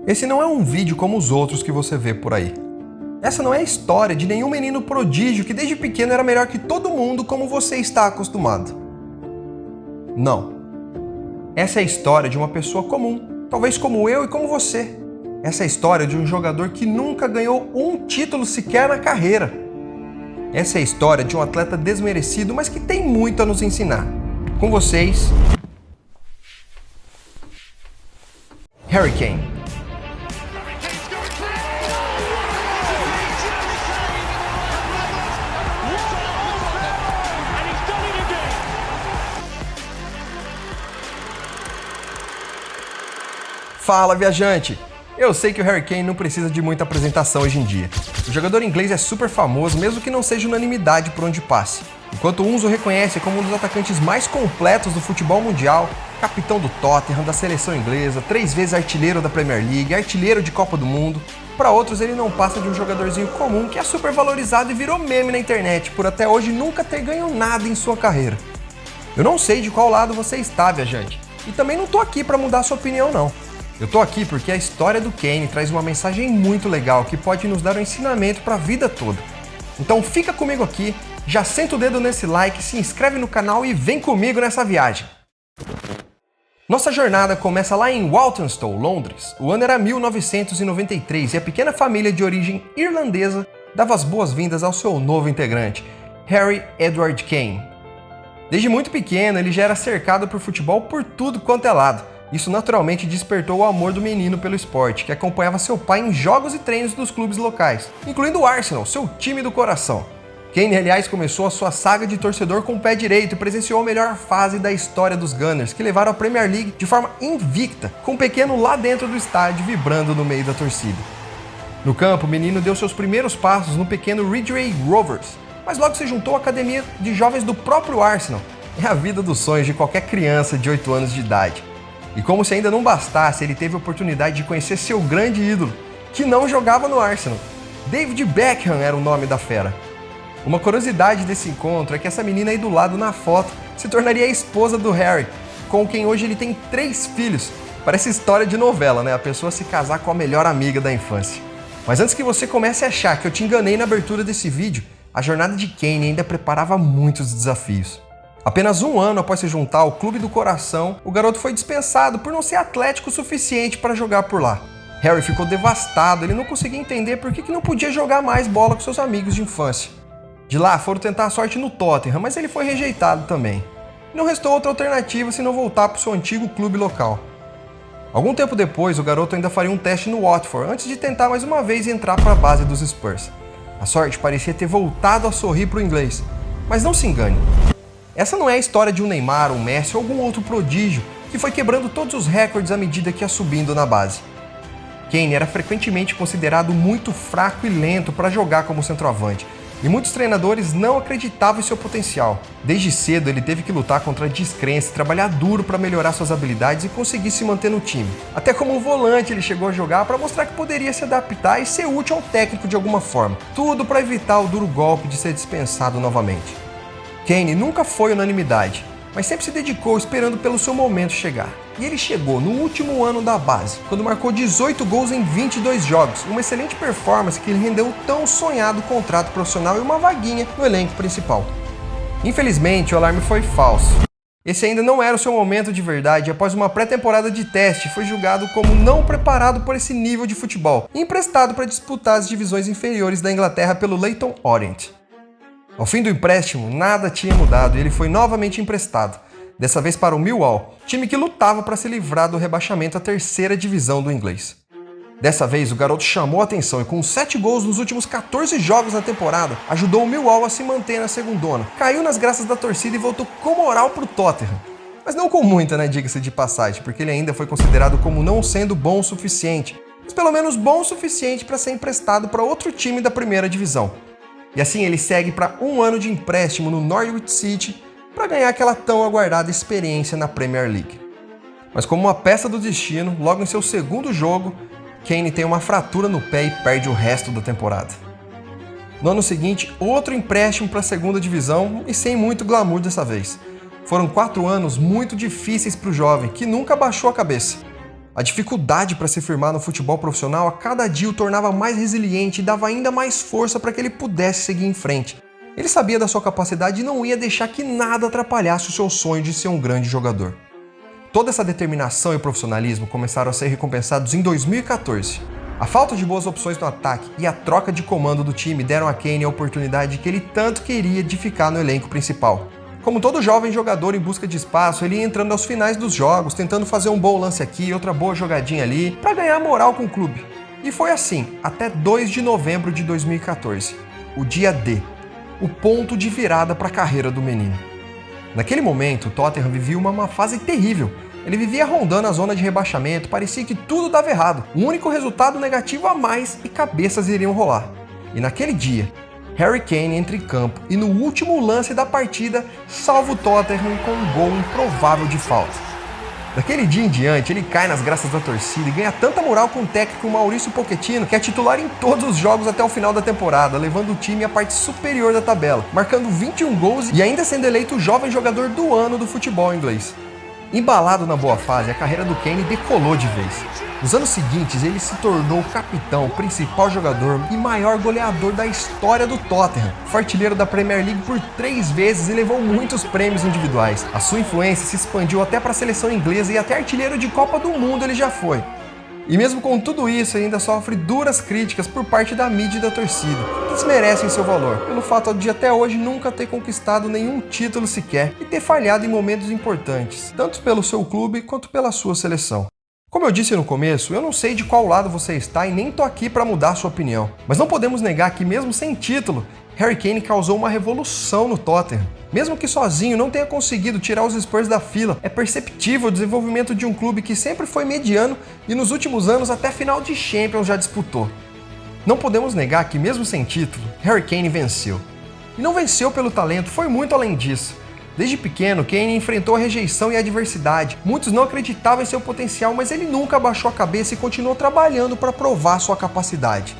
Esse não é um vídeo como os outros que você vê por aí. Essa não é a história de nenhum menino prodígio que desde pequeno era melhor que todo mundo como você está acostumado. Não. Essa é a história de uma pessoa comum, talvez como eu e como você. Essa é a história de um jogador que nunca ganhou um título sequer na carreira. Essa é a história de um atleta desmerecido, mas que tem muito a nos ensinar. Com vocês, Harry Kane. Fala, viajante! Eu sei que o Harry Kane não precisa de muita apresentação hoje em dia. O jogador inglês é super famoso, mesmo que não seja unanimidade por onde passe. Enquanto uns o reconhecem como um dos atacantes mais completos do futebol mundial, capitão do Tottenham, da seleção inglesa, 3 vezes artilheiro da Premier League, artilheiro de Copa do Mundo, para outros ele não passa de um jogadorzinho comum que é super valorizado e virou meme na internet por até hoje nunca ter ganho nada em sua carreira. Eu não sei de qual lado você está, viajante, e também não tô aqui para mudar sua opinião não. Eu tô aqui porque a história do Kane traz uma mensagem muito legal que pode nos dar um ensinamento para a vida toda. Então fica comigo aqui, já senta o dedo nesse like, se inscreve no canal e vem comigo nessa viagem. Nossa jornada começa lá em Walthamstow, Londres. O ano era 1993 e a pequena família de origem irlandesa dava as boas-vindas ao seu novo integrante, Harry Edward Kane. Desde muito pequeno ele já era cercado por futebol por tudo quanto é lado. Isso naturalmente despertou o amor do menino pelo esporte, que acompanhava seu pai em jogos e treinos dos clubes locais, incluindo o Arsenal, seu time do coração. Kane, aliás, começou a sua saga de torcedor com o pé direito e presenciou a melhor fase da história dos Gunners, que levaram a Premier League de forma invicta, com um pequeno lá dentro do estádio vibrando no meio da torcida. No campo, o menino deu seus primeiros passos no pequeno Ridgeway Rovers, mas logo se juntou à academia de jovens do próprio Arsenal. É a vida dos sonhos de qualquer criança de 8 anos de idade. E como se ainda não bastasse, ele teve a oportunidade de conhecer seu grande ídolo, que não jogava no Arsenal. David Beckham era o nome da fera. Uma curiosidade desse encontro é que essa menina aí do lado na foto se tornaria a esposa do Harry, com quem hoje ele tem 3 filhos. Parece história de novela, né? A pessoa se casar com a melhor amiga da infância. Mas antes que você comece a achar que eu te enganei na abertura desse vídeo, a jornada de Kane ainda preparava muitos desafios. Apenas 1 ano após se juntar ao Clube do Coração, o garoto foi dispensado por não ser atlético o suficiente para jogar por lá. Harry ficou devastado, ele não conseguia entender por que não podia jogar mais bola com seus amigos de infância. De lá foram tentar a sorte no Tottenham, mas ele foi rejeitado também. Não restou outra alternativa senão voltar para o seu antigo clube local. Algum tempo depois, o garoto ainda faria um teste no Watford antes de tentar mais uma vez entrar para a base dos Spurs. A sorte parecia ter voltado a sorrir para o inglês, mas não se engane. Essa não é a história de um Neymar, um Messi ou algum outro prodígio que foi quebrando todos os recordes à medida que ia subindo na base. Kane era frequentemente considerado muito fraco e lento para jogar como centroavante, e muitos treinadores não acreditavam em seu potencial. Desde cedo ele teve que lutar contra a descrença e trabalhar duro para melhorar suas habilidades e conseguir se manter no time. Até como um volante ele chegou a jogar para mostrar que poderia se adaptar e ser útil ao técnico de alguma forma. Tudo para evitar o duro golpe de ser dispensado novamente. Kane nunca foi unanimidade, mas sempre se dedicou esperando pelo seu momento chegar. E ele chegou no último ano da base, quando marcou 18 gols em 22 jogos, uma excelente performance que lhe rendeu o tão sonhado contrato profissional e uma vaguinha no elenco principal. Infelizmente, o alarme foi falso. Esse ainda não era o seu momento de verdade e após uma pré-temporada de teste foi julgado como não preparado por esse nível de futebol e emprestado para disputar as divisões inferiores da Inglaterra pelo Leyton Orient. Ao fim do empréstimo, nada tinha mudado e ele foi novamente emprestado, dessa vez para o Millwall, time que lutava para se livrar do rebaixamento à 3ª divisão do inglês. Dessa vez, o garoto chamou a atenção e com 7 gols nos últimos 14 jogos na temporada, ajudou o Millwall a se manter na segundona, caiu nas graças da torcida e voltou com moral para o Tottenham. Mas não com muita, né, diga-se de passagem, porque ele ainda foi considerado como não sendo bom o suficiente, mas pelo menos bom o suficiente para ser emprestado para outro time da 1ª divisão. E assim ele segue para 1 ano de empréstimo no Norwich City para ganhar aquela tão aguardada experiência na Premier League. Mas como uma peça do destino, logo em seu 2º jogo, Kane tem uma fratura no pé e perde o resto da temporada. No ano seguinte, outro empréstimo para a 2ª divisão e sem muito glamour dessa vez. Foram 4 anos muito difíceis para o jovem, que nunca baixou a cabeça. A dificuldade para se firmar no futebol profissional a cada dia o tornava mais resiliente e dava ainda mais força para que ele pudesse seguir em frente. Ele sabia da sua capacidade e não ia deixar que nada atrapalhasse o seu sonho de ser um grande jogador. Toda essa determinação e profissionalismo começaram a ser recompensados em 2014. A falta de boas opções no ataque e a troca de comando do time deram a Kane a oportunidade que ele tanto queria de ficar no elenco principal. Como todo jovem jogador em busca de espaço, ele ia entrando aos finais dos jogos, tentando fazer um bom lance aqui, outra boa jogadinha ali, para ganhar moral com o clube. E foi assim, até 2 de novembro de 2014, o dia D, o ponto de virada para a carreira do menino. Naquele momento, o Tottenham vivia uma fase terrível. Ele vivia rondando a zona de rebaixamento, parecia que tudo dava errado. Um único resultado negativo a mais e cabeças iriam rolar. E naquele dia, Harry Kane entra em campo e no último lance da partida salva o Tottenham com um gol improvável de falta. Daquele dia em diante, ele cai nas graças da torcida e ganha tanta moral com o técnico Mauricio Pochettino, que é titular em todos os jogos até o final da temporada, levando o time à parte superior da tabela, marcando 21 gols e ainda sendo eleito o jovem jogador do ano do futebol inglês. Embalado na boa fase, a carreira do Kane decolou de vez. Nos anos seguintes, ele se tornou o capitão, principal jogador e maior goleador da história do Tottenham. Foi artilheiro da Premier League por 3 vezes e levou muitos prêmios individuais. A sua influência se expandiu até para a seleção inglesa e até artilheiro de Copa do Mundo ele já foi. E mesmo com tudo isso, ainda sofre duras críticas por parte da mídia e da torcida, que desmerecem seu valor, pelo fato de até hoje nunca ter conquistado nenhum título sequer e ter falhado em momentos importantes, tanto pelo seu clube quanto pela sua seleção. Como eu disse no começo, eu não sei de qual lado você está e nem tô aqui para mudar sua opinião, mas não podemos negar que mesmo sem título, Harry Kane causou uma revolução no Tottenham. Mesmo que sozinho não tenha conseguido tirar os Spurs da fila, é perceptível o desenvolvimento de um clube que sempre foi mediano e nos últimos anos até final de Champions já disputou. Não podemos negar que mesmo sem título, Harry Kane venceu. E não venceu pelo talento, foi muito além disso. Desde pequeno, Kane enfrentou a rejeição e a adversidade. Muitos não acreditavam em seu potencial, mas ele nunca abaixou a cabeça e continuou trabalhando para provar sua capacidade.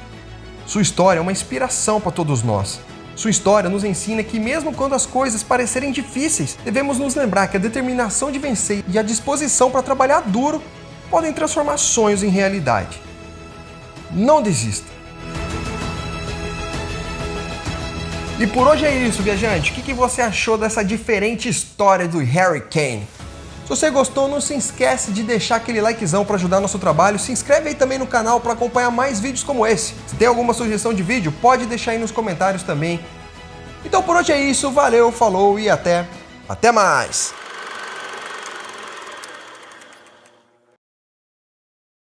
Sua história é uma inspiração para todos nós. Sua história nos ensina que mesmo quando as coisas parecerem difíceis, devemos nos lembrar que a determinação de vencer e a disposição para trabalhar duro podem transformar sonhos em realidade. Não desista! E por hoje é isso, viajante. O que você achou dessa diferente história do Harry Kane? Se você gostou, não se esquece de deixar aquele likezão para ajudar nosso trabalho. Se inscreve aí também no canal para acompanhar mais vídeos como esse. Se tem alguma sugestão de vídeo, pode deixar aí nos comentários também. Então por hoje é isso, valeu, falou e até mais!